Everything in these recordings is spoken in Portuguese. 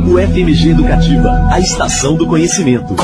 O FMG Educativa, a estação do conhecimento.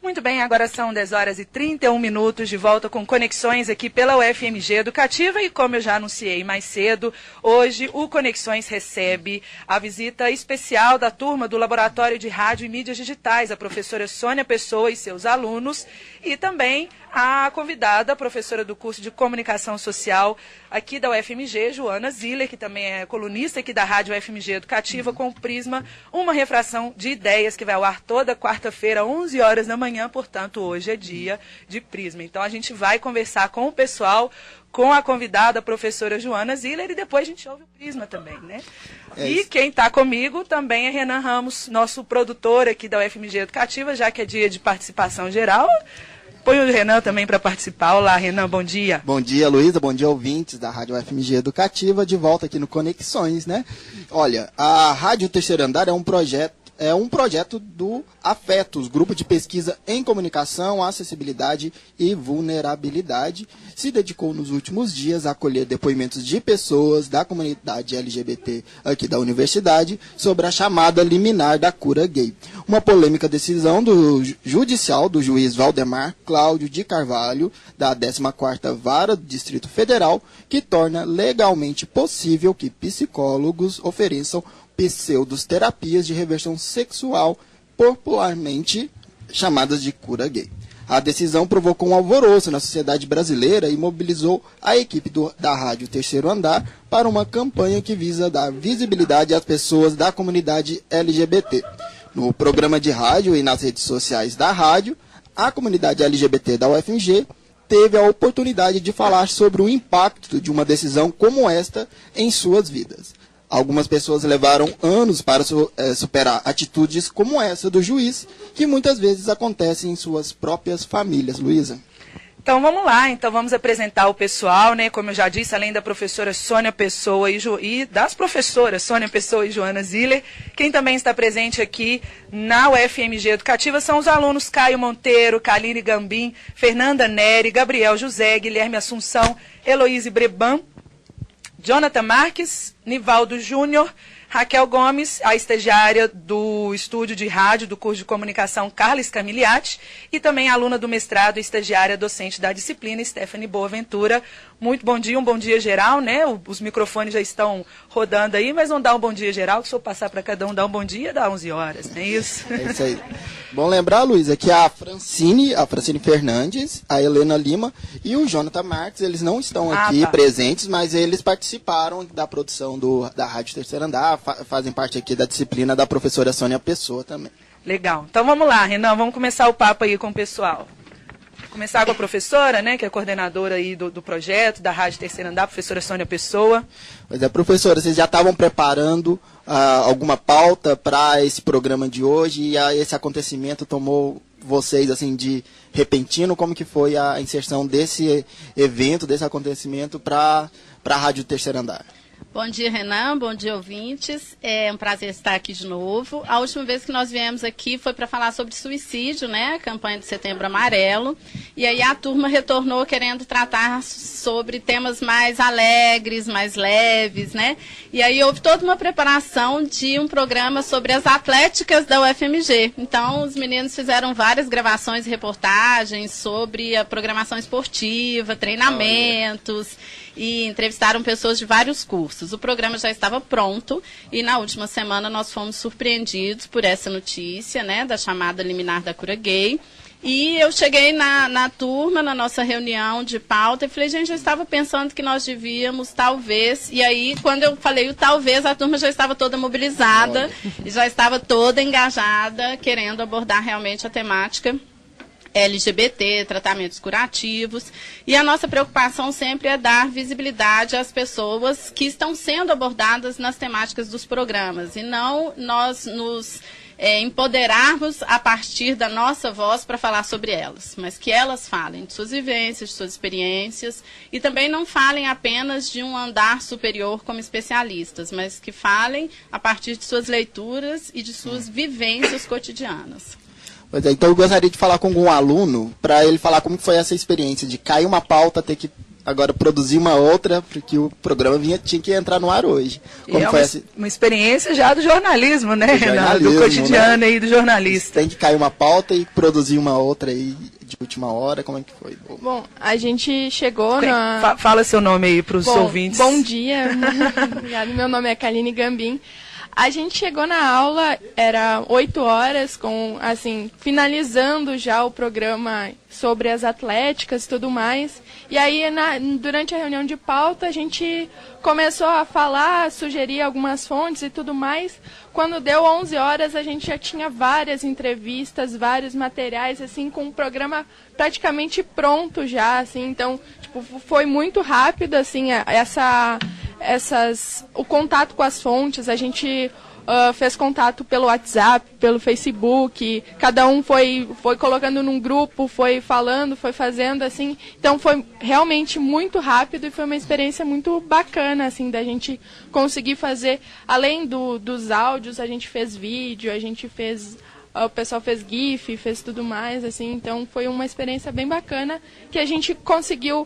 Muito bem, agora são 10 horas e 31 minutos, de volta com Conexões aqui pela UFMG Educativa, e como eu já anunciei mais cedo, hoje o Conexões recebe a visita especial da turma do Laboratório de Rádio e Mídias Digitais, a professora Sônia Pessoa e seus alunos, e também a convidada, a professora do curso de Comunicação Social aqui da UFMG, Joana Ziller, que também é colunista aqui da Rádio UFMG Educativa, com o Prisma, uma refração de ideias que vai ao ar toda quarta-feira, 11 horas da manhã, portanto, hoje é dia de Prisma. Então, a gente vai conversar com o pessoal, com a convidada, a professora Joana Ziller, e depois a gente ouve o Prisma também, né? E quem está comigo também é Renan Ramos, nosso produtor aqui da UFMG Educativa, já que é dia de participação geral. Põe o Renan também para participar. Olá, Renan, bom dia. Bom dia, Luísa, bom dia, ouvintes da Rádio UFMG Educativa, de volta aqui no Conexões, né? Olha, a Rádio Terceiro Andar é um projeto do Afetos, Grupo de Pesquisa em Comunicação, Acessibilidade e Vulnerabilidade. Se dedicou nos últimos dias a acolher depoimentos de pessoas da comunidade LGBT aqui da universidade sobre a chamada liminar da cura gay. Uma polêmica decisão judicial do juiz Valdemar Cláudio de Carvalho, da 14ª Vara do Distrito Federal, que torna legalmente possível que psicólogos ofereçam pseudoterapias de reversão sexual, popularmente chamadas de cura gay. A decisão provocou um alvoroço na sociedade brasileira e mobilizou a equipe da Rádio Terceiro Andar para uma campanha que visa dar visibilidade às pessoas da comunidade LGBT. No programa de rádio e nas redes sociais da rádio, a comunidade LGBT da UFMG teve a oportunidade de falar sobre o impacto de uma decisão como esta em suas vidas. Algumas pessoas levaram anos para superar atitudes como essa do juiz, que muitas vezes acontecem em suas próprias famílias. Luísa? Então vamos lá, vamos apresentar o pessoal, né? Como eu já disse, além da professora Sônia Pessoa e das professoras Sônia Pessoa e Joana Ziller, quem também está presente aqui na UFMG Educativa são os alunos Caio Monteiro, Kaline Gambim, Fernanda Neri, Gabriel José, Guilherme Assunção, Heloíse Breban, Jonathan Marques, Nivaldo Júnior, Raquel Gomes, a estagiária do estúdio de rádio do curso de comunicação Carla Scamiliati, e também a aluna do mestrado e estagiária docente da disciplina Stephanie Boaventura. Muito bom dia, um bom dia geral, né? Os microfones já estão rodando aí, mas vamos dar um bom dia geral, que se eu passar para cada um dar um bom dia, dá 11 horas, não é isso? É isso aí. Bom lembrar, Luísa, que a Francine Fernandes, a Helena Lima e o Jonathan Marques, eles não estão aqui presentes, mas eles participaram da produção da Rádio Terceiro Andar, fazem parte aqui da disciplina da professora Sônia Pessoa também. Legal. Então vamos lá, Renan, vamos começar o papo aí com o pessoal. Começar com a professora, né, que é coordenadora aí do projeto, da Rádio Terceiro Andar, a professora Sônia Pessoa. Pois é, professora, vocês já estavam preparando alguma pauta para esse programa de hoje e esse acontecimento tomou vocês assim de repentino? Como que foi a inserção desse evento, desse acontecimento para a Rádio Terceiro Andar? Bom dia, Renan. Bom dia, ouvintes. É um prazer estar aqui de novo. A última vez que nós viemos aqui foi para falar sobre suicídio, né? A campanha do Setembro Amarelo. E aí a turma retornou querendo tratar sobre temas mais alegres, mais leves, né? E aí houve toda uma preparação de um programa sobre as atléticas da UFMG. Então, os meninos fizeram várias gravações e reportagens sobre a programação esportiva, treinamentos, e entrevistaram pessoas de vários cursos. O programa já estava pronto e na última semana nós fomos surpreendidos por essa notícia, né, da chamada liminar da cura gay. E eu cheguei na turma, na nossa reunião de pauta, e falei, gente, eu estava pensando que nós devíamos, talvez, e aí, quando eu falei o talvez, a turma já estava toda mobilizada, já estava toda engajada, querendo abordar realmente a temática LGBT, tratamentos curativos, e a nossa preocupação sempre é dar visibilidade às pessoas que estão sendo abordadas nas temáticas dos programas, e não nós nos empoderarmos a partir da nossa voz para falar sobre elas, mas que elas falem de suas vivências, de suas experiências, e também não falem apenas de um andar superior como especialistas, mas que falem a partir de suas leituras e de suas vivências cotidianas. Pois é, então eu gostaria de falar com algum aluno para ele falar como foi essa experiência de cair uma pauta, ter que agora produzir uma outra, porque o programa tinha que entrar no ar hoje. Como e foi é uma experiência já do jornalismo, né, Renan? Do cotidiano, né? Aí do jornalista. Tem que cair uma pauta e produzir uma outra aí de última hora, como é que foi? Bom, a gente chegou na... Fala seu nome aí para os ouvintes. Bom dia, obrigada. Meu nome é Kaline Gambim. A gente chegou na aula, era 8 horas, finalizando já o programa sobre as atléticas e tudo mais. E aí, durante a reunião de pauta, a gente começou a falar, sugerir algumas fontes e tudo mais. Quando deu 11 horas, a gente já tinha várias entrevistas, vários materiais, com o programa praticamente pronto já, Então, foi muito rápido, o contato com as fontes. A gente fez contato pelo WhatsApp, pelo Facebook, cada um foi colocando num grupo, foi falando, foi fazendo, Então foi realmente muito rápido e foi uma experiência muito bacana, da gente conseguir fazer, além dos áudios, a gente fez vídeo, o pessoal fez GIF, fez tudo mais, então foi uma experiência bem bacana que a gente conseguiu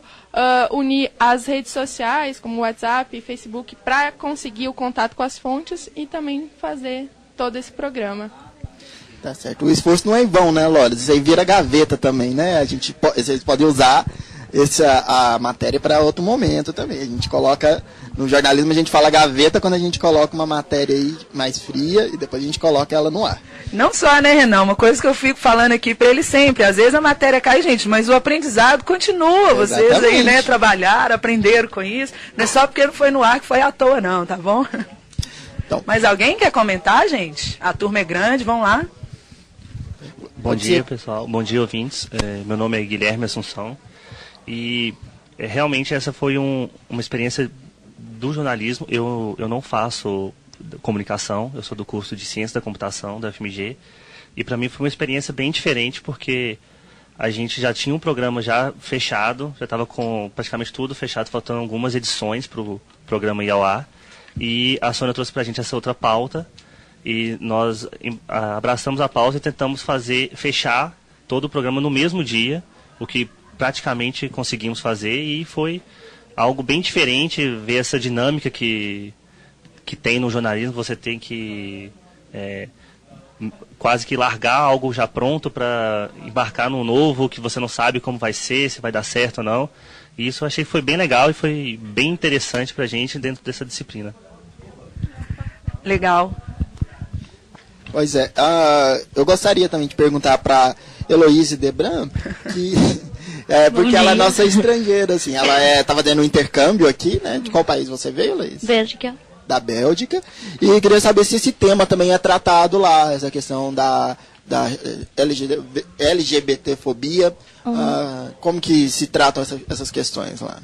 unir as redes sociais, como o WhatsApp e Facebook, para conseguir o contato com as fontes e também fazer todo esse programa. Tá certo. O esforço não é em vão, né, Lourdes? Isso aí vira gaveta também, né? Vocês podem usar a matéria para outro momento também. A gente coloca... No jornalismo a gente fala gaveta quando a gente coloca uma matéria aí mais fria e depois a gente coloca ela no ar. Não só, né, Renan? Uma coisa que eu fico falando aqui para ele sempre. Às vezes a matéria cai, gente, mas o aprendizado continua. Vocês aí, né, trabalharam, aprenderam com isso. Não é só porque não foi no ar que foi à toa, não, tá bom? Então, mas alguém quer comentar, gente? A turma é grande, vamos lá. Bom dia, pessoal. Bom dia, ouvintes. Meu nome é Guilherme Assunção. E realmente essa foi uma experiência do jornalismo. Eu não faço comunicação, eu sou do curso de Ciência da Computação da UFMG, e para mim foi uma experiência bem diferente, porque a gente já tinha um programa já fechado, já estava com praticamente tudo fechado, faltando algumas edições para o programa ir ao ar, e a Sônia trouxe para a gente essa outra pauta, e nós abraçamos a pauta e tentamos fechar todo o programa no mesmo dia, o que praticamente conseguimos fazer, e foi algo bem diferente ver essa dinâmica que tem no jornalismo. Você tem que quase que largar algo já pronto para embarcar num novo que você não sabe como vai ser, se vai dar certo ou não. E isso eu achei que foi bem legal e foi bem interessante para a gente dentro dessa disciplina. Legal. Pois é. Eu gostaria também de perguntar para Heloíse Debran, que... porque ela é nossa estrangeira, ela estava dando um intercâmbio aqui, né? De qual país você veio, Heloíse? Bélgica. Da Bélgica. E queria saber se esse tema também é tratado lá, essa questão da LGBTfobia. Como que se tratam essas questões lá?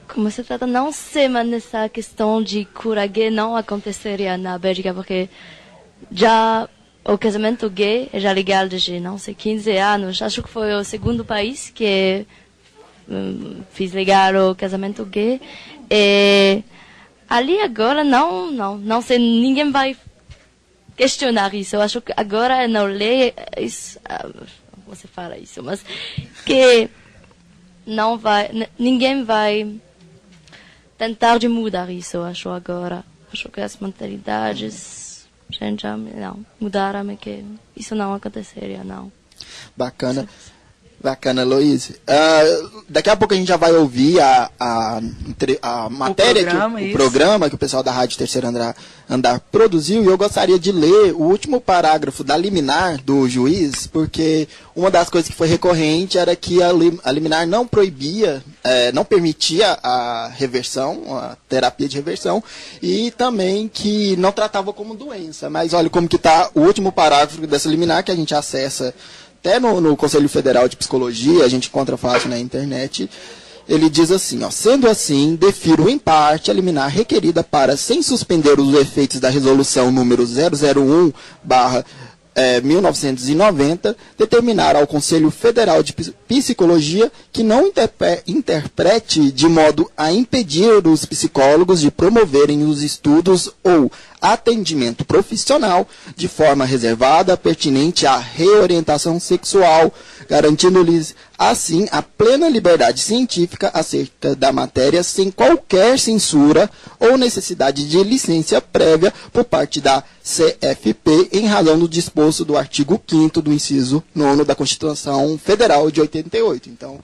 Como se trata, não sei, mas essa questão de cura gay não aconteceria na Bélgica, porque já... O casamento gay é já legal desde, não sei, 15 anos. Acho que foi o segundo país que fez legal o casamento gay. E ali agora não sei, ninguém vai questionar isso. Eu acho que agora na lei, você fala isso, mas que ninguém vai tentar de mudar isso, eu acho agora. Acho que as mentalidades... gente não mudaram, mas que isso não aconteceria, não. Bacana. Bacana, Heloíse. Daqui a pouco a gente já vai ouvir a matéria, o programa que o pessoal da Rádio Terceiro Andar produziu, e eu gostaria de ler o último parágrafo da liminar do juiz, porque uma das coisas que foi recorrente era que a liminar não proibia, não permitia a reversão, a terapia de reversão, e também que não tratava como doença. Mas olha como que está o último parágrafo dessa liminar, que a gente acessa até no Conselho Federal de Psicologia, a gente encontra fácil na internet. Ele diz assim, sendo assim, defiro em parte a liminar requerida para, sem suspender os efeitos da resolução número 001/1990, determinar ao Conselho Federal de Psicologia que não interprete de modo a impedir os psicólogos de promoverem os estudos ou atendimento profissional de forma reservada, pertinente à reorientação sexual, garantindo-lhes, assim, a plena liberdade científica acerca da matéria, sem qualquer censura ou necessidade de licença prévia por parte da CFP, em razão do disposto do artigo 5º do inciso 9º da Constituição Federal de 88. Então,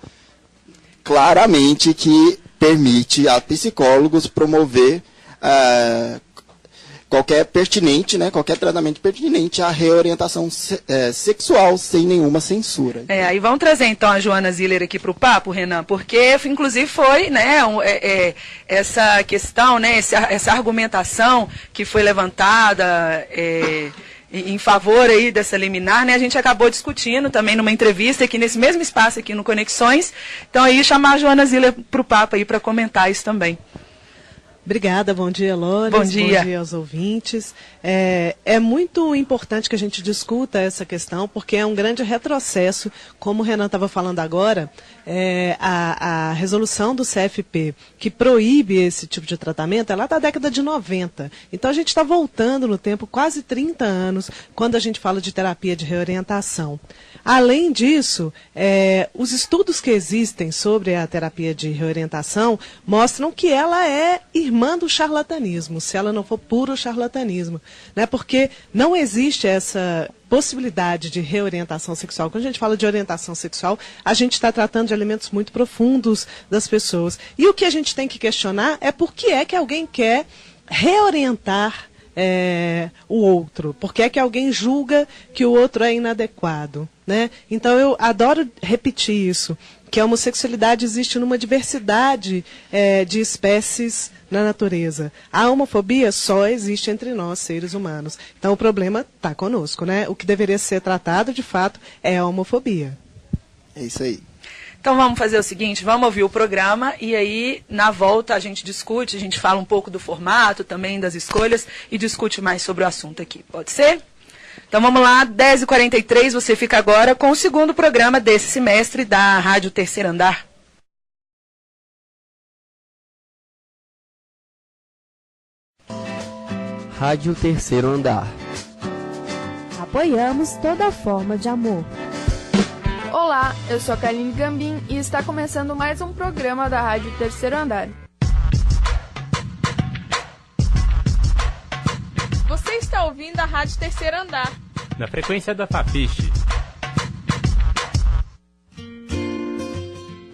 claramente que permite a psicólogos promover qualquer tratamento pertinente à reorientação sexual sem nenhuma censura. Aí vamos trazer então a Joana Ziller aqui para o papo, Renan, porque inclusive foi, né, essa questão, né, essa argumentação que foi levantada em favor aí dessa liminar, né, a gente acabou discutindo também numa entrevista aqui nesse mesmo espaço aqui no Conexões. Então aí chamar a Joana Ziller para o papo aí para comentar isso também. Obrigada, bom dia, Lores. Bom dia. Bom dia aos ouvintes. É muito importante que a gente discuta essa questão, porque é um grande retrocesso, como o Renan estava falando agora, a resolução do CFP, que proíbe esse tipo de tratamento, é lá da década de 90. Então a gente está voltando no tempo, quase 30 anos, quando a gente fala de terapia de reorientação. Além disso, os estudos que existem sobre a terapia de reorientação mostram que ela é irmã do charlatanismo, se ela não for puro charlatanismo, né? Porque não existe essa possibilidade de reorientação sexual. Quando a gente fala de orientação sexual, a gente está tratando de elementos muito profundos das pessoas. E o que a gente tem que questionar é por que é que alguém quer reorientar o outro, por que é que alguém julga que o outro é inadequado, né? Então eu adoro repetir isso, que a homossexualidade existe numa diversidade de espécies na natureza. A homofobia só existe entre nós, seres humanos. Então o problema está conosco, né? O que deveria ser tratado, de fato, é a homofobia. É isso aí. Então vamos fazer o seguinte, vamos ouvir o programa e aí na volta a gente discute, a gente fala um pouco do formato, também das escolhas e discute mais sobre o assunto aqui. Pode ser? Então vamos lá, 10h43, você fica agora com o segundo programa desse semestre da Rádio Terceiro Andar. Rádio Terceiro Andar. Apoiamos toda forma de amor. Olá, eu sou a Kaline Gambim e está começando mais um programa da Rádio Terceiro Andar. Você está ouvindo a Rádio Terceiro Andar, na frequência da Fafiche.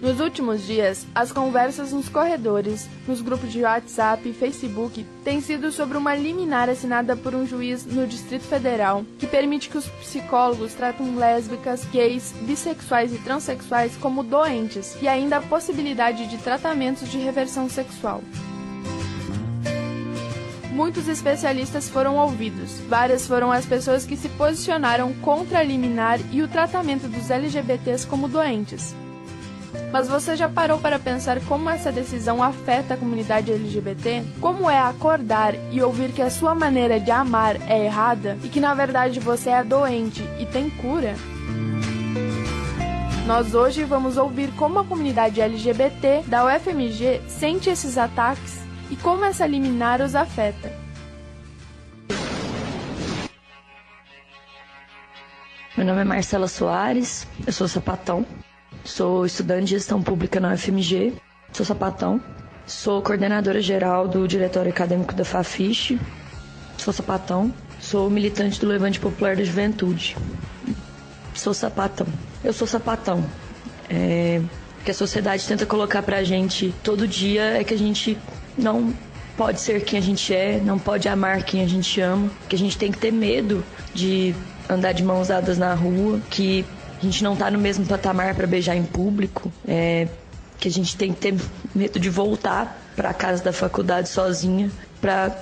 Nos últimos dias, as conversas nos corredores, nos grupos de WhatsApp e Facebook têm sido sobre uma liminar assinada por um juiz no Distrito Federal que permite que os psicólogos tratem lésbicas, gays, bissexuais e transexuais como doentes e ainda a possibilidade de tratamentos de reversão sexual. Muitos especialistas foram ouvidos. Várias foram as pessoas que se posicionaram contra a liminar e o tratamento dos LGBTs como doentes. Mas você já parou para pensar como essa decisão afeta a comunidade LGBT? Como é acordar e ouvir que a sua maneira de amar é errada e que na verdade você é doente e tem cura? Nós hoje vamos ouvir como a comunidade LGBT da UFMG sente esses ataques e como essa liminar os afeta. Meu nome é Marcela Soares, eu sou sapatão. Sou estudante de gestão pública na UFMG, sou sapatão, sou coordenadora geral do Diretório Acadêmico da Fafiche, sou sapatão, sou militante do Levante Popular da Juventude, sou sapatão. Eu sou sapatão, que a sociedade tenta colocar pra gente todo dia é que a gente não pode ser quem a gente é, não pode amar quem a gente ama, que a gente tem que ter medo de andar de mãos dadas na rua, que a gente não tá no mesmo patamar para beijar em público, que a gente tem que ter medo de voltar para casa da faculdade sozinha para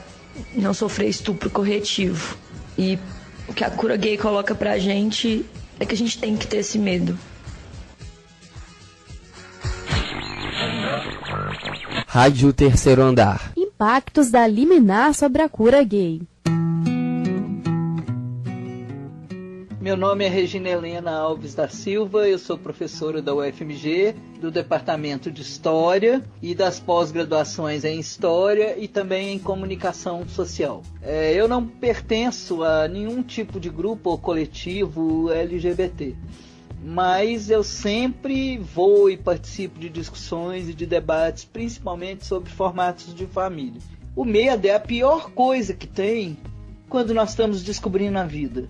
não sofrer estupro corretivo. E o que a cura gay coloca pra gente é que a gente tem que ter esse medo. Rádio Terceiro Andar. Impactos da liminar sobre a cura gay. Meu nome é Regina Helena Alves da Silva, eu sou professora da UFMG, do Departamento de História e das pós-graduações em História e também em Comunicação Social. Eu não pertenço a nenhum tipo de grupo ou coletivo LGBT, mas eu sempre vou e participo de discussões e de debates, principalmente sobre formatos de família. O medo é a pior coisa que tem quando nós estamos descobrindo a vida.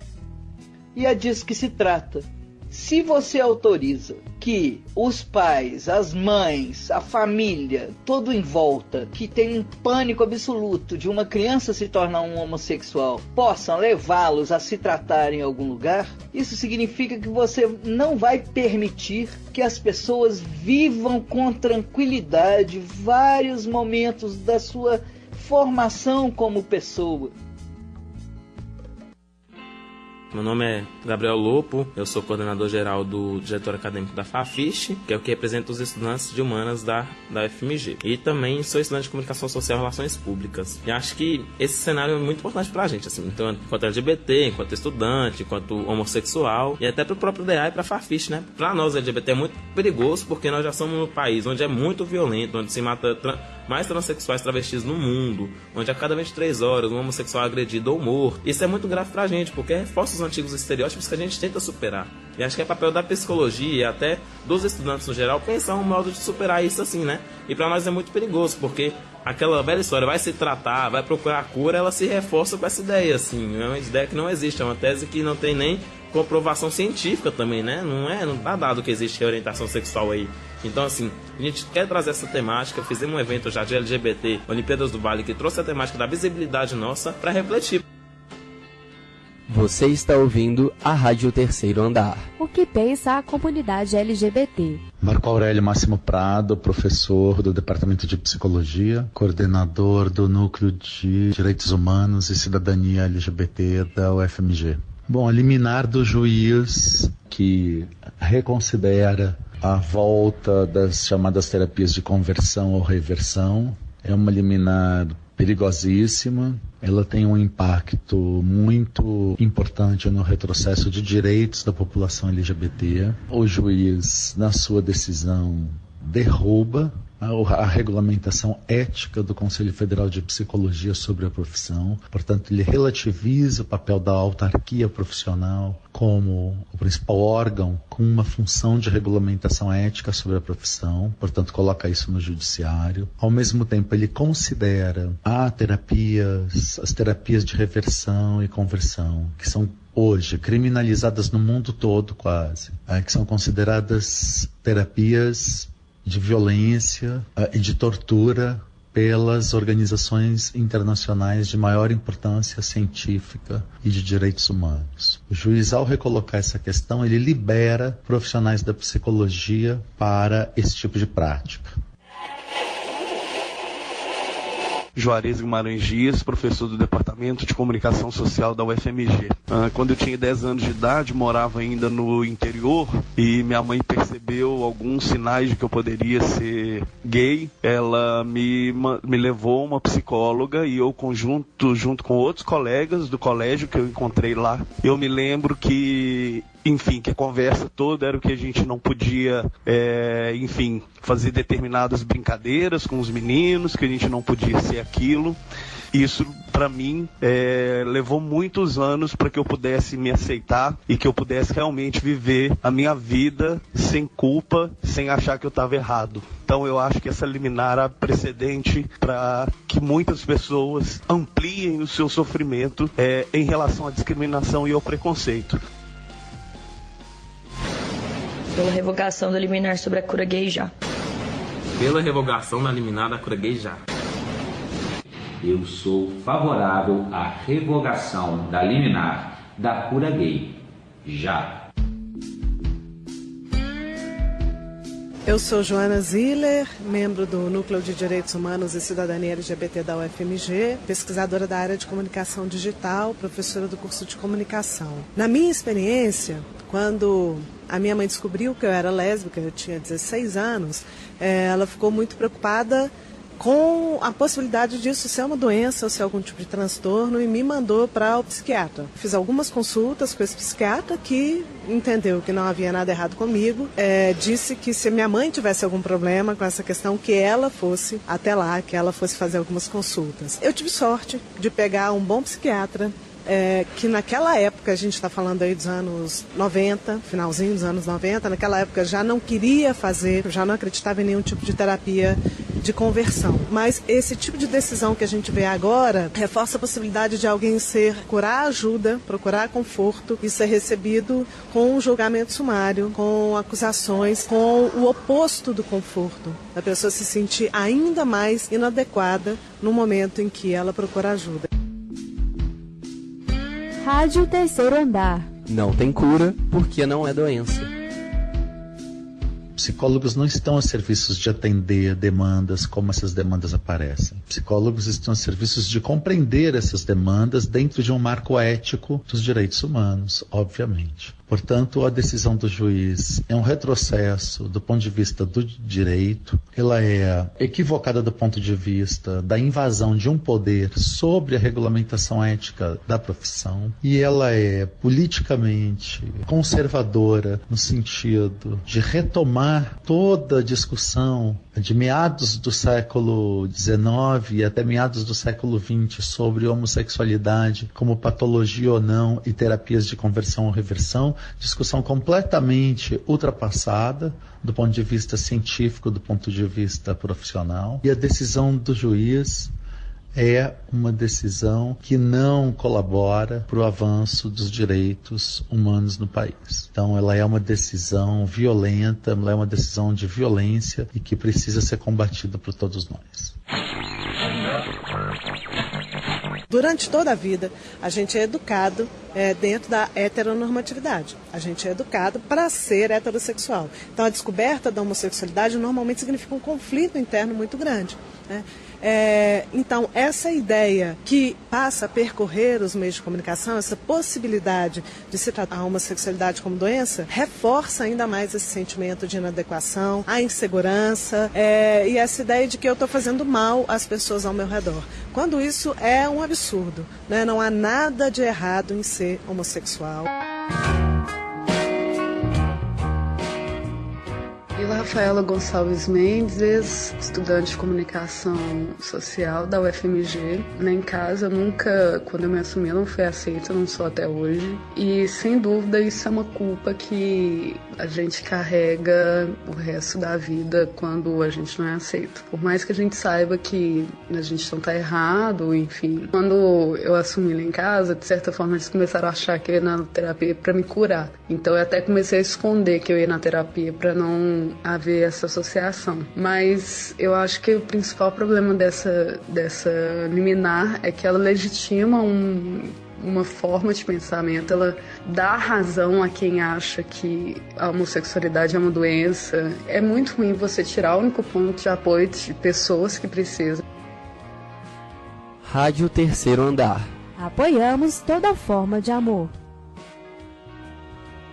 E é disso que se trata. Se você autoriza que os pais, as mães, a família, todo em volta, que tem um pânico absoluto de uma criança se tornar um homossexual, possam levá-los a se tratar em algum lugar, isso significa que você não vai permitir que as pessoas vivam com tranquilidade vários momentos da sua formação como pessoa. Meu nome é Gabriel Lopo, eu sou coordenador geral do diretório acadêmico da FAFISH, que é o que representa os estudantes de humanas da UFMG. E também sou estudante de comunicação social e relações públicas. E acho que esse cenário é muito importante pra gente, assim, então, enquanto LGBT, enquanto estudante, enquanto homossexual, e até pro próprio DA e pra FAFISH, né? Pra nós, LGBT, é muito perigoso, porque nós já somos um país onde é muito violento, onde se mata mais transexuais travestis no mundo, onde a cada 23 horas um homossexual é agredido ou morto. Isso é muito grave pra gente, porque reforça os antigos estereótipos que a gente tenta superar. E acho que é papel da psicologia e até dos estudantes no geral pensar um modo de superar isso assim, né? E pra nós é muito perigoso, porque aquela velha história, vai se tratar, vai procurar a cura, ela se reforça com essa ideia, assim. É uma ideia que não existe, é uma tese que não tem nem comprovação científica também, né? Não tá dado que existe orientação sexual aí. Então, assim, a gente quer trazer essa temática, fizemos um evento já de LGBT, Olimpíadas do Vale, que trouxe a temática da visibilidade nossa para refletir. Você está ouvindo a Rádio Terceiro Andar. O que pensa a comunidade LGBT? Marco Aurélio Máximo Prado, professor do Departamento de Psicologia, coordenador do Núcleo de Direitos Humanos e Cidadania LGBT da UFMG. Bom, a liminar do juiz que reconsidera a volta das chamadas terapias de conversão ou reversão é uma liminar perigosíssima. Ela tem um impacto muito importante no retrocesso de direitos da população LGBT. O juiz, na sua decisão, derruba a regulamentação ética do Conselho Federal de Psicologia sobre a profissão. Portanto, ele relativiza o papel da autarquia profissional como o principal órgão com uma função de regulamentação ética sobre a profissão. Portanto, coloca isso no judiciário. Ao mesmo tempo, ele considera as terapias de reversão e conversão, que são hoje criminalizadas no mundo todo quase, que são consideradas terapias de violência e de tortura pelas organizações internacionais de maior importância científica e de direitos humanos. O juiz, ao recolocar essa questão, ele libera profissionais da psicologia para esse tipo de prática. Juarez Guimarães Dias, professor do Departamento de Comunicação Social da UFMG. Quando eu tinha 10 anos de idade, morava ainda no interior e minha mãe percebeu alguns sinais de que eu poderia ser gay. Ela me levou a uma psicóloga e eu, junto com outros colegas do colégio que eu encontrei lá, eu me lembro que a conversa toda era o que a gente não podia, fazer determinadas brincadeiras com os meninos, que a gente não podia ser aquilo. Isso, para mim, levou muitos anos para que eu pudesse me aceitar e que eu pudesse realmente viver a minha vida sem culpa, sem achar que eu estava errado. Então eu acho que essa liminar é precedente para que muitas pessoas ampliem o seu sofrimento em relação à discriminação e ao preconceito. Pela revogação da liminar sobre a cura gay já. Pela revogação da liminar da cura gay já. Eu sou favorável à revogação da liminar da cura gay já. Eu sou Joana Ziller, membro do Núcleo de Direitos Humanos e Cidadania LGBT da UFMG, pesquisadora da área de comunicação digital, professora do curso de comunicação. Na minha experiência, quando a minha mãe descobriu que eu era lésbica, eu tinha 16 anos, ela ficou muito preocupada com a possibilidade disso ser uma doença ou ser algum tipo de transtorno, e me mandou para o psiquiatra. Fiz algumas consultas com esse psiquiatra que entendeu que não havia nada errado comigo, disse que se minha mãe tivesse algum problema com essa questão, que ela fosse até lá, que ela fosse fazer algumas consultas. Eu tive sorte de pegar um bom psiquiatra, que naquela época, a gente está falando aí dos anos 90, finalzinho dos anos 90, naquela época já não queria fazer, já não acreditava em nenhum tipo de terapia de conversão. Mas esse tipo de decisão que a gente vê agora reforça a possibilidade de alguém procurar ajuda, procurar conforto e ser recebido com um julgamento sumário, com acusações, com o oposto do conforto. A pessoa se sentir ainda mais inadequada no momento em que ela procura ajuda. Rádio Terceiro Andar. Não tem cura porque não é doença. Psicólogos não estão a serviços de atender demandas como essas demandas aparecem. Psicólogos estão a serviços de compreender essas demandas dentro de um marco ético dos direitos humanos, obviamente. Portanto, a decisão do juiz é um retrocesso do ponto de vista do direito, ela é equivocada do ponto de vista da invasão de um poder sobre a regulamentação ética da profissão, e ela é politicamente conservadora no sentido de retomar toda a discussão de meados do século XIX e até meados do século XX sobre homossexualidade como patologia ou não e terapias de conversão ou reversão, discussão completamente ultrapassada do ponto de vista científico, do ponto de vista profissional. E a decisão do juiz é uma decisão que não colabora para o avanço dos direitos humanos no país. Então ela é uma decisão violenta, ela é uma decisão de violência e que precisa ser combatida por todos nós. Durante toda a vida, a gente é educado dentro da heteronormatividade. A gente é educado para ser heterossexual. Então, a descoberta da homossexualidade normalmente significa um conflito interno muito grande, né? Então, essa ideia que passa a percorrer os meios de comunicação, essa possibilidade de se tratar a homossexualidade como doença, reforça ainda mais esse sentimento de inadequação, a insegurança e essa ideia de que eu estou fazendo mal às pessoas ao meu redor. Quando isso é um absurdo, né? Não há nada de errado em ser homossexual. Eu, Rafaela Gonçalves Mendes, estudante de comunicação social da UFMG. Lá em casa, nunca, quando eu me assumi, eu não fui aceita, não sou até hoje. E, sem dúvida, isso é uma culpa que a gente carrega o resto da vida quando a gente não é aceito. Por mais que a gente saiba que a gente não tá errado, enfim. Quando eu assumi lá em casa, de certa forma, eles começaram a achar que eu ia na terapia para me curar. Então, eu até comecei a esconder que eu ia na terapia para não haver essa associação. Mas eu acho que o principal problema dessa liminar é que ela legitima uma forma de pensamento, ela dá razão a quem acha que a homossexualidade é uma doença. É muito ruim você tirar o único ponto de apoio de pessoas que precisam. Rádio Terceiro Andar. Apoiamos toda forma de amor.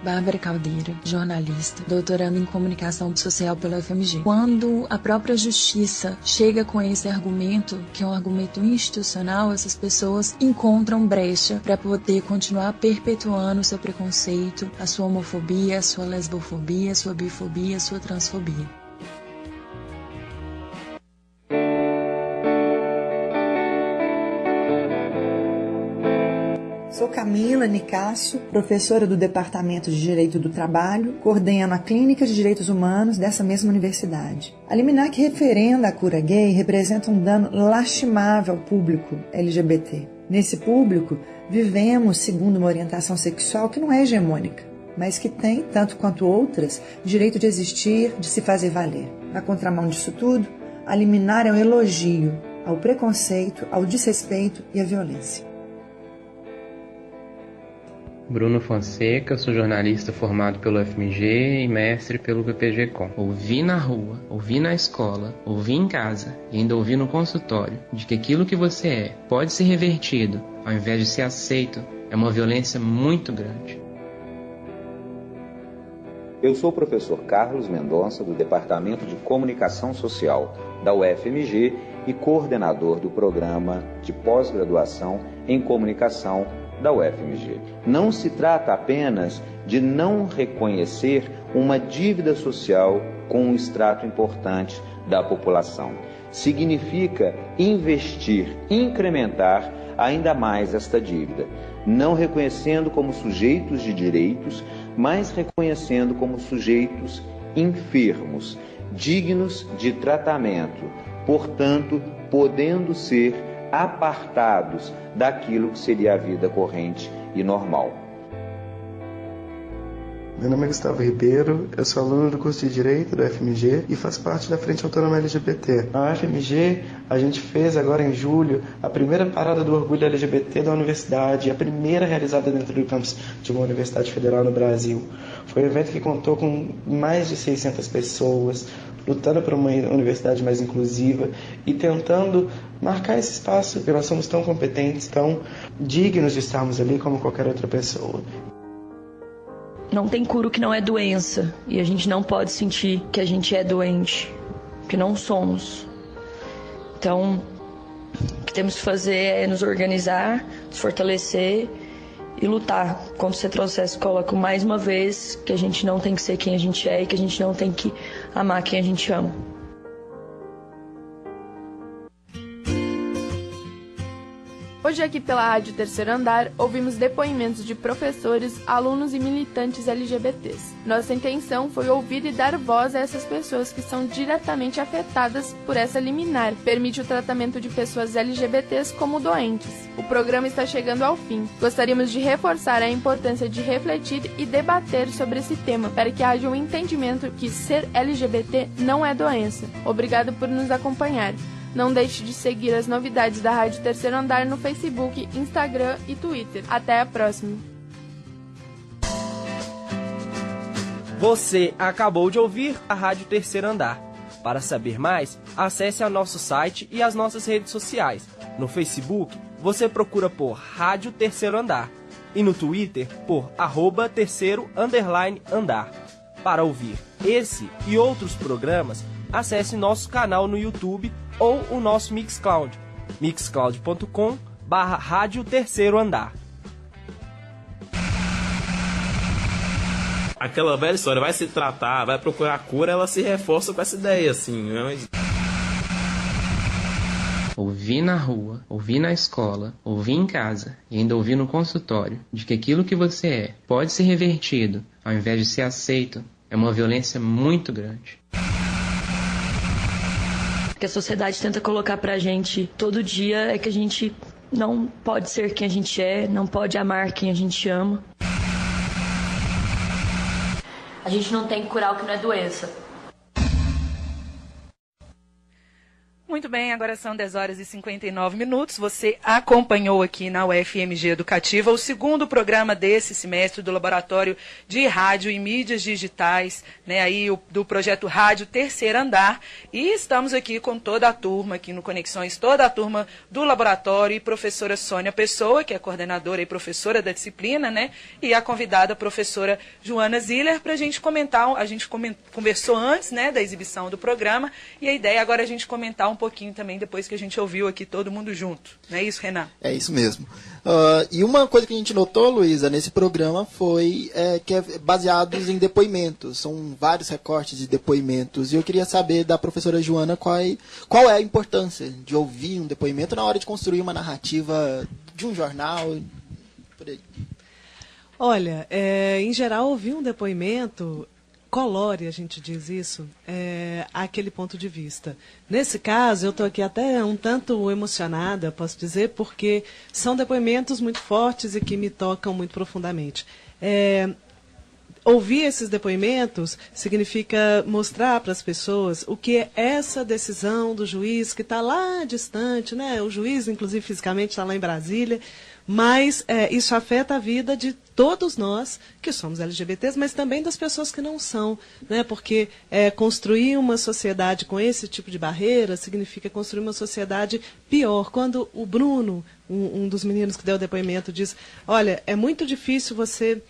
Bárbara Caldeira, jornalista, doutorando em comunicação social pela UFMG. Quando a própria justiça chega com esse argumento, que é um argumento institucional, essas pessoas encontram brecha para poder continuar perpetuando o seu preconceito, a sua homofobia, a sua lesbofobia, a sua bifobia, a sua transfobia. Sou Camila Nicásio, professora do Departamento de Direito do Trabalho, coordeno a Clínica de Direitos Humanos dessa mesma universidade. A liminar que referenda a cura gay representa um dano lastimável ao público LGBT. Nesse público, vivemos segundo uma orientação sexual que não é hegemônica, mas que tem, tanto quanto outras, direito de existir, de se fazer valer. Na contramão disso tudo, a liminar é um elogio ao preconceito, ao desrespeito e à violência. Bruno Fonseca, sou jornalista formado pelo UFMG e mestre pelo PPG-Com. Ouvi na rua, ouvi na escola, ouvi em casa e ainda ouvi no consultório de que aquilo que você é pode ser revertido ao invés de ser aceito é uma violência muito grande. Eu sou o professor Carlos Mendonça, do Departamento de Comunicação Social da UFMG, e coordenador do programa de pós-graduação em comunicação da UFMG. Não se trata apenas de não reconhecer uma dívida social com um extrato importante da população. Significa investir, incrementar ainda mais esta dívida, não reconhecendo como sujeitos de direitos, mas reconhecendo como sujeitos enfermos, dignos de tratamento, portanto, podendo ser apartados daquilo que seria a vida corrente e normal. Meu nome é Gustavo Ribeiro, eu sou aluno do curso de Direito da UFMG e faço parte da Frente Autônoma LGBT. Na UFMG, a gente fez agora em julho a primeira parada do orgulho LGBT da universidade, a primeira realizada dentro do campus de uma universidade federal no Brasil. Foi um evento que contou com mais de 600 pessoas, lutando por uma universidade mais inclusiva e tentando marcar esse espaço, porque nós somos tão competentes, tão dignos de estarmos ali como qualquer outra pessoa. Não tem cura que não é doença, e a gente não pode sentir que a gente é doente, que não somos. Então, o que temos que fazer é nos organizar, nos fortalecer e lutar. Como você trouxe, coloco mais uma vez que a gente não tem que ser quem a gente é e que a gente não tem que amar quem a gente ama. Hoje aqui pela Rádio Terceiro Andar, ouvimos depoimentos de professores, alunos e militantes LGBTs. Nossa intenção foi ouvir e dar voz a essas pessoas que são diretamente afetadas por essa liminar. Permite o tratamento de pessoas LGBTs como doentes. O programa está chegando ao fim. Gostaríamos de reforçar a importância de refletir e debater sobre esse tema, para que haja um entendimento que ser LGBT não é doença. Obrigado por nos acompanhar. Não deixe de seguir as novidades da Rádio Terceiro Andar no Facebook, Instagram e Twitter. Até a próxima! Você acabou de ouvir a Rádio Terceiro Andar. Para saber mais, acesse ao nosso site e as nossas redes sociais. No Facebook, você procura por Rádio Terceiro Andar e no Twitter por @terceiro_andar. Para ouvir esse e outros programas, acesse nosso canal no YouTube ou o nosso Mixcloud, mixcloud.com/Rádio Terceiro Andar. Aquela velha história, vai se tratar, vai procurar cura, ela se reforça com essa ideia, assim. Ouvir na rua, ouvir na escola, ouvir em casa e ainda ouvir no consultório de que aquilo que você é pode ser revertido ao invés de ser aceito é uma violência muito grande. O que a sociedade tenta colocar pra gente todo dia é que a gente não pode ser quem a gente é, não pode amar quem a gente ama. A gente não tem que curar o que não é doença. Muito bem, agora são 10h59. Você acompanhou aqui na UFMG Educativa o segundo programa desse semestre do Laboratório de Rádio e Mídias Digitais, né, aí do projeto Rádio Terceiro Andar. E estamos aqui com toda a turma, aqui no Conexões, toda a turma do laboratório e professora Sônia Pessoa, que é coordenadora e professora da disciplina, né, e a convidada professora Joana Ziller, para a gente comentar. A gente conversou antes, né, da exibição do programa, e a ideia agora é a gente comentar um pouquinho também depois que a gente ouviu aqui todo mundo junto. Não é isso, Renan? É isso mesmo. E uma coisa que a gente notou, Luísa, nesse programa foi que é baseados em depoimentos. São vários recortes de depoimentos. E eu queria saber da professora Joana qual é a importância de ouvir um depoimento na hora de construir uma narrativa de um jornal, por aí. Olha, em geral, ouvir um depoimento colore, a gente diz isso, aquele ponto de vista. Nesse caso, eu estou aqui até um tanto emocionada, posso dizer, porque são depoimentos muito fortes e que me tocam muito profundamente. Ouvir esses depoimentos significa mostrar para as pessoas o que é essa decisão do juiz, que está lá distante, né? O juiz, inclusive, fisicamente está lá em Brasília, mas isso afeta a vida de todos nós que somos LGBTs, mas também das pessoas que não são, né? Porque construir uma sociedade com esse tipo de barreira significa construir uma sociedade pior. Quando o Bruno, um dos meninos que deu o depoimento, diz, olha, é muito difícil você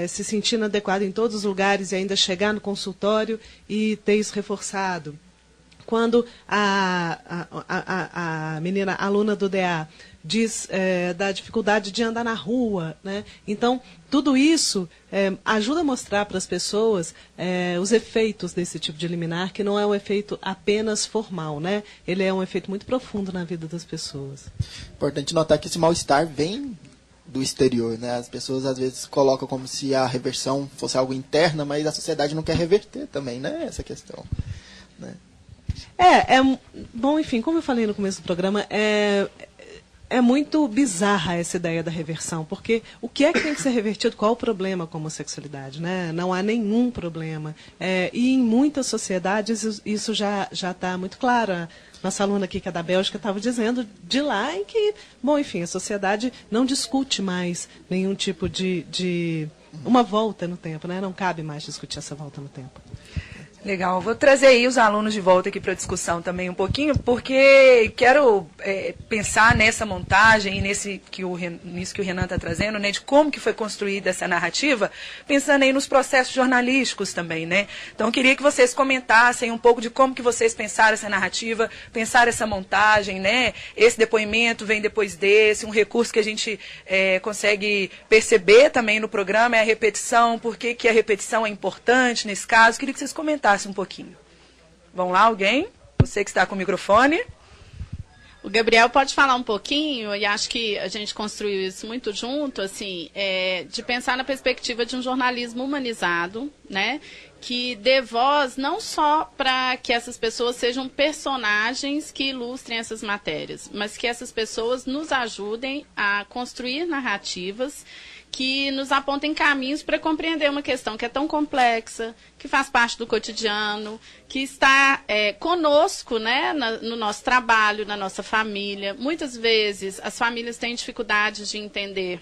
se sentir inadequado em todos os lugares e ainda chegar no consultório e ter isso reforçado. quando a menina, a aluna do DA, diz da dificuldade de andar na rua, né? Então, tudo isso ajuda a mostrar para as pessoas os efeitos desse tipo de liminar, que não é um efeito apenas formal, né? Ele é um efeito muito profundo na vida das pessoas. Importante notar que esse mal-estar vem do exterior, né? As pessoas às vezes colocam como se a reversão fosse algo interna, mas a sociedade não quer reverter também, né? Essa questão, né? Bom, enfim, como eu falei no começo do programa, é muito bizarra essa ideia da reversão, porque o que é que tem que ser revertido? Qual o problema com a homossexualidade, né? Não há nenhum problema. E em muitas sociedades isso já está muito claro. Nossa aluna aqui, que é da Bélgica, estava dizendo de lá em que, bom, enfim, a sociedade não discute mais nenhum tipo de uma volta no tempo, né? Não cabe mais discutir essa volta no tempo. Legal, vou trazer aí os alunos de volta aqui para a discussão também um pouquinho, porque quero pensar nessa montagem e nisso que o Renan está trazendo, né, de como que foi construída essa narrativa, pensando aí nos processos jornalísticos também, né? Então, eu queria que vocês comentassem um pouco de como que vocês pensaram essa narrativa, pensaram essa montagem, né? Esse depoimento vem depois desse, um recurso que a gente consegue perceber também no programa é a repetição, por que que a repetição é importante nesse caso. Queria que vocês comentassem um pouquinho. Vamos lá, alguém? Você que está com o microfone. O Gabriel pode falar um pouquinho, e acho que a gente construiu isso muito junto, assim, de pensar na perspectiva de um jornalismo humanizado, né? Que dê voz não só para que essas pessoas sejam personagens que ilustrem essas matérias, mas que essas pessoas nos ajudem a construir narrativas que nos apontem caminhos para compreender uma questão que é tão complexa, que faz parte do cotidiano, que está conosco, né, no nosso trabalho, na nossa família. Muitas vezes as famílias têm dificuldade de entender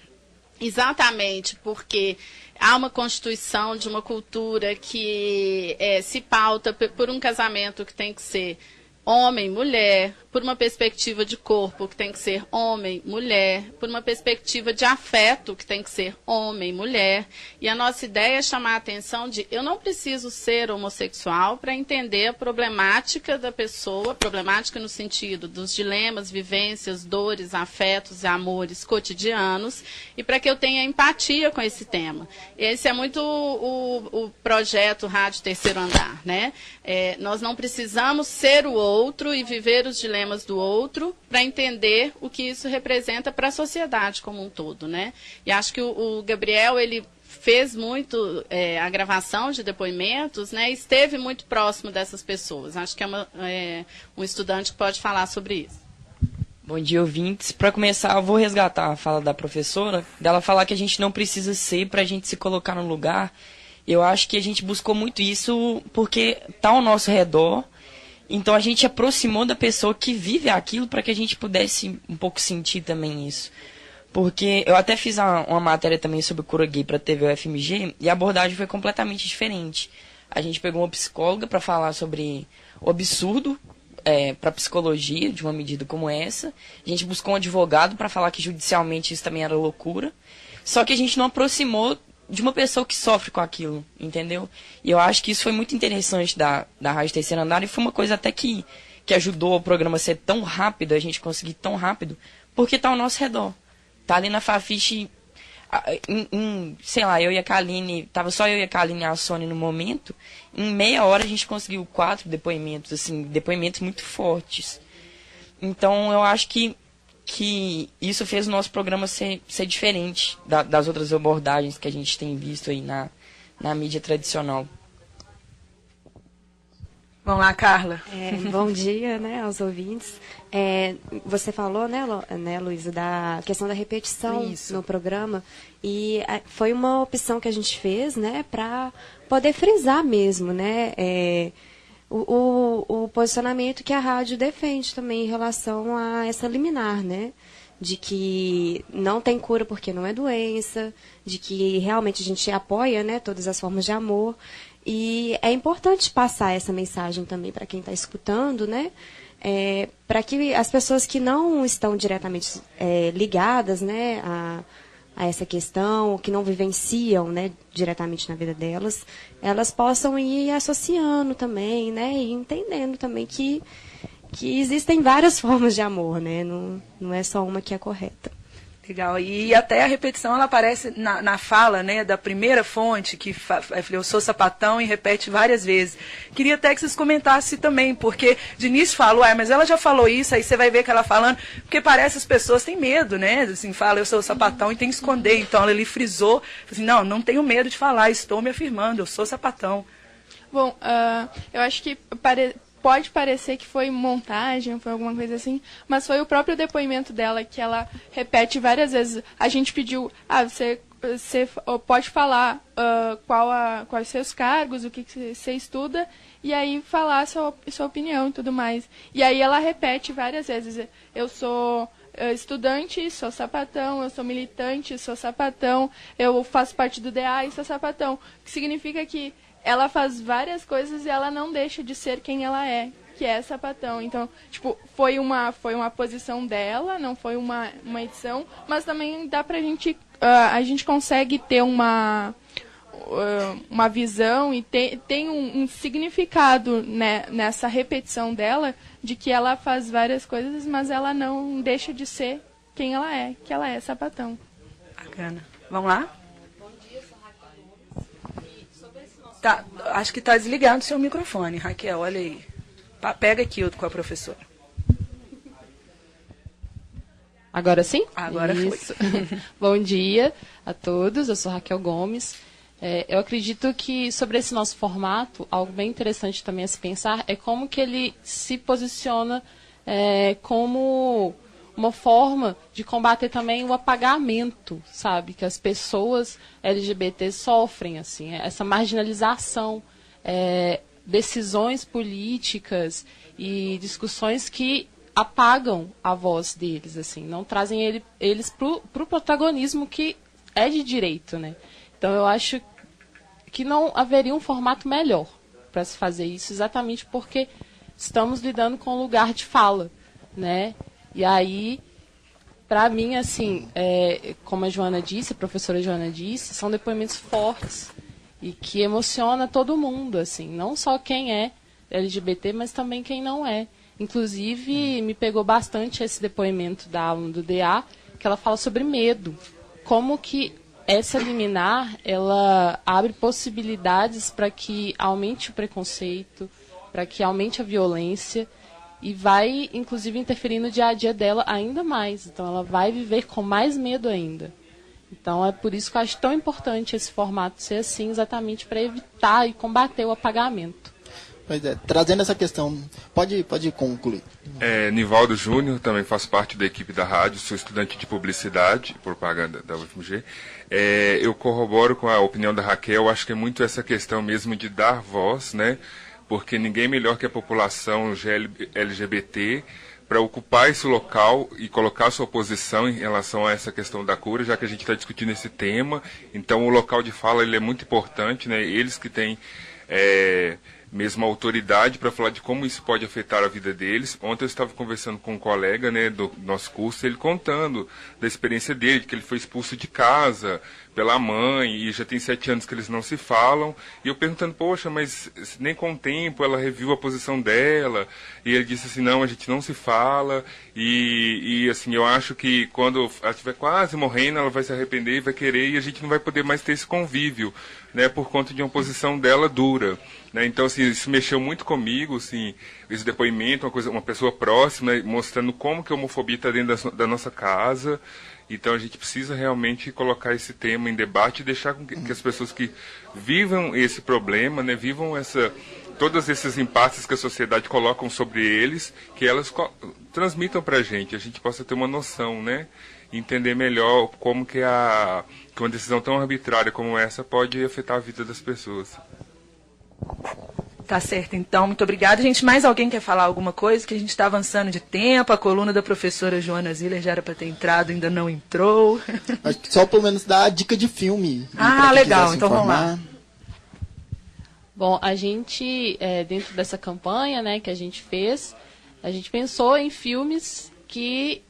exatamente porque há uma constituição de uma cultura que se pauta por um casamento que tem que ser homem, mulher, por uma perspectiva de corpo que tem que ser homem, mulher, por uma perspectiva de afeto que tem que ser homem, mulher. E a nossa ideia é chamar a atenção de eu não preciso ser homossexual para entender a problemática da pessoa, problemática no sentido dos dilemas, vivências, dores, afetos e amores cotidianos, e para que eu tenha empatia com esse tema. Esse é muito o projeto Rádio Terceiro Andar, né? Nós não precisamos ser o outro e viver os dilemas do outro para entender o que isso representa para a sociedade como um todo, né? E acho que o Gabriel, ele fez muito a gravação de depoimentos, né? Esteve muito próximo dessas pessoas. Acho que um estudante que pode falar sobre isso. Bom dia, ouvintes. Para começar, eu vou resgatar a fala da professora, dela falar que a gente não precisa ser para a gente se colocar no lugar. Eu acho que a gente buscou muito isso porque está ao nosso redor. Então a gente aproximou da pessoa que vive aquilo para que a gente pudesse um pouco sentir também isso. Porque eu até fiz uma matéria também sobre cura gay para a TV UFMG e a abordagem foi completamente diferente. A gente pegou uma psicóloga para falar sobre o absurdo para a psicologia de uma medida como essa. A gente buscou um advogado para falar que judicialmente isso também era loucura. Só que a gente não aproximou de uma pessoa que sofre com aquilo, entendeu? E eu acho que isso foi muito interessante da Rádio Terceiro Andar e foi uma coisa até que ajudou o programa a ser tão rápido, a gente conseguir tão rápido, porque tá ao nosso redor. Tá ali na Fafiche, sei lá, eu e a Kaline, tava só eu e a Kaline e a Sônia no momento, em meia hora a gente conseguiu 4 depoimentos, assim, depoimentos muito fortes. Então eu acho que isso fez o nosso programa ser diferente das outras abordagens que a gente tem visto aí na mídia tradicional. Vamos lá, Carla. Bom dia, né, aos ouvintes. Você falou, né, Luísa, da questão da repetição no programa, e foi uma opção que a gente fez, né, para poder frisar mesmo, né, o posicionamento que a rádio defende também em relação a essa liminar, né? De que não tem cura porque não é doença, de que realmente a gente apoia, né, todas as formas de amor. E é importante passar essa mensagem também para quem está escutando, né? Para que as pessoas que não estão diretamente ligadas, né, essa questão, que não vivenciam, né, diretamente na vida delas, elas possam ir associando também, né, e entendendo também que existem várias formas de amor, né, não é só uma que é correta. Legal. E até a repetição, ela aparece na fala, né, da primeira fonte, que eu sou sapatão, e repete várias vezes. Queria até que vocês comentassem também, porque de início fala, mas ela já falou isso, aí você vai ver que ela falando, porque parece as pessoas têm medo, né, assim, fala, eu sou sapatão e tem que esconder. Então ela ali frisou, assim, não tenho medo de falar, estou me afirmando, eu sou sapatão. Bom, eu acho que pode parecer que foi montagem, foi alguma coisa assim, mas foi o próprio depoimento dela que ela repete várias vezes. A gente pediu, você pode falar quais seus cargos, o que você estuda, e aí falar a sua opinião e tudo mais. E aí ela repete várias vezes, eu sou estudante, sou sapatão, eu sou militante, sou sapatão, eu faço parte do DA e sou sapatão. O que significa que ela faz várias coisas e ela não deixa de ser quem ela é, que é sapatão. Então, tipo, foi uma posição dela, não foi uma edição, mas também dá pra gente, a gente consegue ter uma visão e tem um significado, né, nessa repetição dela, de que ela faz várias coisas, mas ela não deixa de ser quem ela é, que ela é sapatão. Bacana. Vamos lá? Tá, acho que está desligado o seu microfone, Raquel, olha aí. Pega aqui com a professora. Agora sim? Agora Isso. foi. Bom dia a todos, eu sou Raquel Gomes. Eu acredito que sobre esse nosso formato, algo bem interessante também a se pensar é como que ele se posiciona como uma forma de combater também o apagamento, sabe? Que as pessoas LGBT sofrem, assim, essa marginalização, decisões políticas e discussões que apagam a voz deles, assim, não trazem eles para o protagonismo que é de direito, né? Então eu acho que não haveria um formato melhor para se fazer isso, exatamente porque estamos lidando com um lugar de fala, né? E aí, para mim, assim, como a Joana disse, a professora Joana disse, são depoimentos fortes e que emociona todo mundo, assim, não só quem é LGBT, mas também quem não é. Inclusive, me pegou bastante esse depoimento da aluna do DA, que ela fala sobre medo, como que essa liminar, ela abre possibilidades para que aumente o preconceito, para que aumente a violência, e vai, inclusive, interferir no dia a dia dela ainda mais. Então, ela vai viver com mais medo ainda. Então, é por isso que eu acho tão importante esse formato ser assim, exatamente para evitar e combater o apagamento. Pois é, trazendo essa questão, pode concluir. Nivaldo Júnior, também faço parte da equipe da rádio, sou estudante de publicidade e propaganda da UFMG. Eu corroboro com a opinião da Raquel, acho que é muito essa questão mesmo de dar voz, né? Porque ninguém melhor que a população LGBT para ocupar esse local e colocar sua posição em relação a essa questão da cura, já que a gente está discutindo esse tema. Então, o local de fala ele é muito importante, né? Eles que têm mesmo a autoridade para falar de como isso pode afetar a vida deles. Ontem eu estava conversando com um colega, né, do nosso curso, ele contando da experiência dele, que ele foi expulso de casa pela mãe, e já tem 7 anos que eles não se falam, e eu perguntando, poxa, mas nem com o tempo ela reviu a posição dela, e ele disse assim, não, a gente não se fala, e assim, eu acho que quando ela estiver quase morrendo, ela vai se arrepender e vai querer, e a gente não vai poder mais ter esse convívio, né, por conta de uma posição dela dura, né, então assim, isso mexeu muito comigo, assim, esse depoimento, uma pessoa próxima, mostrando como que a homofobia está dentro da nossa casa. Então a gente precisa realmente colocar esse tema em debate e deixar com que as pessoas que vivam esse problema, né, vivam todos esses impasses que a sociedade coloca sobre eles, que elas transmitam para a gente possa ter uma noção, né, entender melhor como que uma decisão tão arbitrária como essa pode afetar a vida das pessoas. Tá certo, então, muito obrigada. Gente, mais alguém quer falar alguma coisa? Que a gente está avançando de tempo, a coluna da professora Joana Ziller já era para ter entrado, ainda não entrou. Acho que só pelo menos dar a dica de filme. Legal, então vamos lá. Bom, a gente, dentro dessa campanha, né, que a gente fez, a gente pensou em filmes que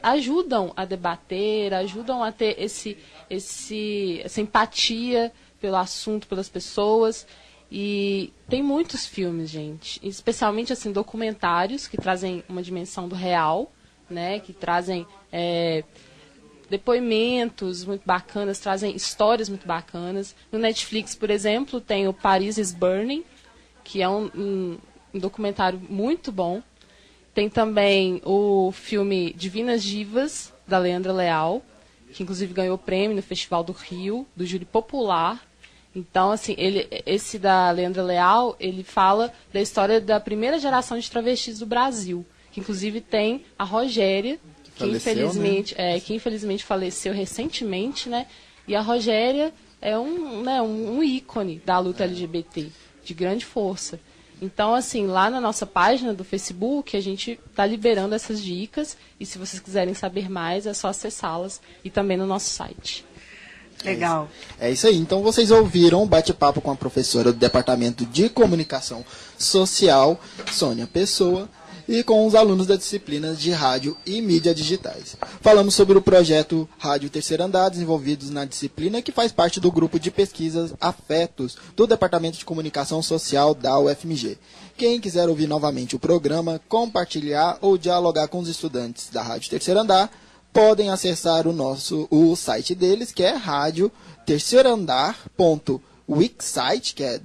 ajudam a debater, ajudam a ter essa empatia pelo assunto, pelas pessoas. E tem muitos filmes, gente, especialmente assim, documentários que trazem uma dimensão do real, né, que trazem depoimentos muito bacanas, trazem histórias muito bacanas. No Netflix, por exemplo, tem o Paris is Burning, que é um documentário muito bom. Tem também o filme Divinas Divas, da Leandra Leal, que inclusive ganhou o prêmio no Festival do Rio, do júri popular. Então, assim, esse da Leandra Leal, ele fala da história da primeira geração de travestis do Brasil, que inclusive tem a Rogéria, que infelizmente faleceu recentemente, né? E a Rogéria é um ícone da luta LGBT, de grande força. Então, assim, lá na nossa página do Facebook, a gente está liberando essas dicas, e se vocês quiserem saber mais, é só acessá-las, e também no nosso site. Legal. É isso aí. Então, vocês ouviram um bate-papo com a professora do Departamento de Comunicação Social, Sônia Pessoa, e com os alunos da disciplina de Rádio e Mídia Digitais. Falamos sobre o projeto Rádio Terceiro Andar, desenvolvidos na disciplina, que faz parte do grupo de pesquisas Afetos do Departamento de Comunicação Social da UFMG. Quem quiser ouvir novamente o programa, compartilhar ou dialogar com os estudantes da Rádio Terceiro Andar, podem acessar o site deles, que é radioterceiroandar.wixsite, que é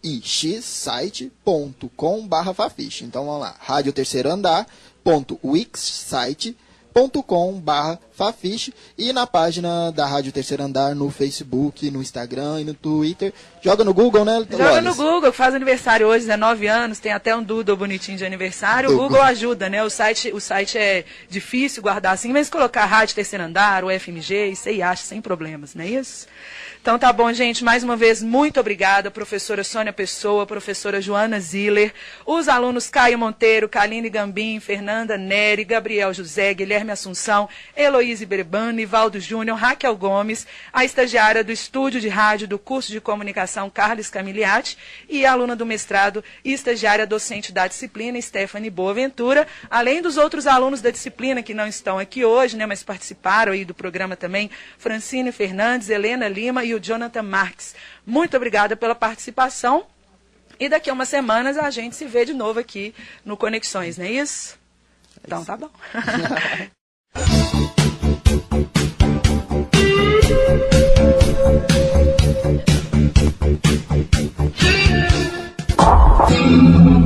wixsite.com/fafiche. Então vamos lá, radioterceiroandar.wixsite.com/fafiche, e na página da Rádio Terceiro Andar no Facebook, no Instagram e no Twitter. Joga no Google, né, Lolis? Joga no Google, que faz aniversário hoje, 19 anos, tem até um doodle bonitinho de aniversário. O Google ajuda, né? O site é difícil guardar assim, mas colocar Rádio Terceiro Andar, o FMG, isso aí acha sem problemas, não é isso? Então tá bom, gente, mais uma vez, muito obrigada, professora Sônia Pessoa, professora Joana Ziller, os alunos Caio Monteiro, Kaline Gambim, Fernanda Neri, Gabriel José, Guilherme Assunção, Heloíse Berbano, Ivaldo Júnior, Raquel Gomes, a estagiária do Estúdio de Rádio do curso de Comunicação, Carlos Camiliati, e a aluna do mestrado e estagiária docente da disciplina, Stephanie Boaventura, além dos outros alunos da disciplina que não estão aqui hoje, né, mas participaram aí do programa também, Francine Fernandes, Helena Lima e o Jonathan Marques. Muito obrigada pela participação. E daqui a umas semanas a gente se vê de novo aqui no Conexões, não é isso? Então tá bom.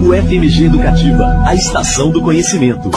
O FMG Educativa, a estação do conhecimento.